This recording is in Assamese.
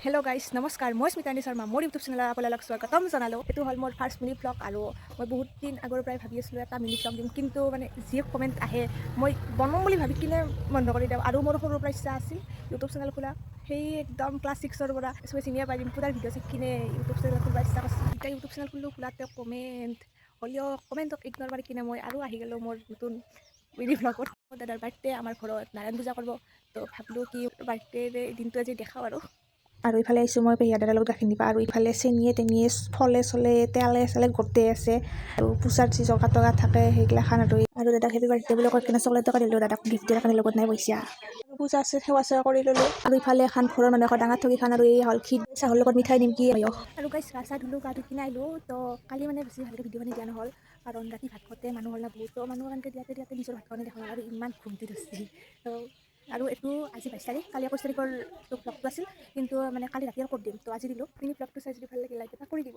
হেল্ল' গাইজ নমস্কাৰ মই স্মিতানী শৰ্মা মোৰ ইউটিউব চেনেলত আপোনালোক স্বাগতম জনালোঁ। এইটো হ'ল মোৰ ফাৰ্ষ্ট মিনি ব্লগ আৰু মই বহুত দিন আগৰ পৰাই ভাবি আছিলোঁ এটা মিনি ব্লগ দিম, কিন্তু মানে যি কমেণ্ট আহে মই বনাম বুলি ভাবি কিনে বন্ধ কৰি দিওঁ। আৰু মোৰ সৰুৰ পৰা ইচ্ছা আছিল ইউটিউব চেনেল খোলা, সেই একদম ক্লাছ 6ৰ পৰা চবে চিনিয়ে পাই ডিম্পুদাৰ ভিডিঅ' চাই কিনে ইউটিউব চেনেল খোলাৰ ইচ্ছা কৰিছিল। এতিয়া ইউটিউব চেনেল খোলাতে কমেণ্ট হ'লেও কমেণ্টক ইগন'ৰ কৰি কিনে মই আৰু আহি গ'লোঁ মোৰ নতুন মিনি ব্লগত। মোৰ দাদাৰ বাৰ্থডে আমাৰ ঘৰত নাৰায়ণ পূজা কৰিব, তো ভাবিলোঁ কি বাৰ্থডে দিনটো আজি দেখাওঁ আৰু ইফালে আহিছোঁ মই পেহীয়া দাদাৰ লগত গাখীৰ নিবা, আৰু ইফালে চেনিয়ে তেনিয়ে ফলে চলে তেলে চেলে গোটেই আছে আৰু পূজাৰ যি জগা টগা থাকে সেইগিলাখান। আৰু দাদাক হেপী বাৰ্থডে বুলি কৈ কিনে চকলেট টকা দিলোঁ, দাদাক গিফ্ট দিয়াৰ কাৰণে লগত নাই পইচা। আৰু পূজা আছে সেৱা চেৱা কৰি ল'লোঁ। আৰু ইফালে এখন ঘৰৰ মানুহ এখন ডাঙৰ ঠগী খান, আৰু এই হ'ল ক্ষীৰ চাহৰ লগত মিঠাই নিমকি পায়স। আৰু গাইছ গা চা ধুলোঁ, গা ধুই কিনে আহিলোঁ। তো কালি মানে বেছি ভালকৈ ভিডিঅ' বনাই দিয়া নহ'ল, কাৰণ ৰাতি ভাত খোৱাতে মানুহ হ'ল না বহুত মানুহ কাৰণে দিয়াতে নিজৰ ভাত খোৱানে দেখা নাই আৰু ইমান ঘুমটি ধৰিছে। তো আৰু এইটো আজি 22 তাৰিখ, কালি 21 তাৰিখৰ ব্লগটো আছিল, কিন্তু মানে কালি ৰাতি আৰু ক'ত দিম, তো আজি দিলোঁ। মিনি ব্লগটো চাই যদি ভাল লাগিলে লাইক এটা কৰি দিব।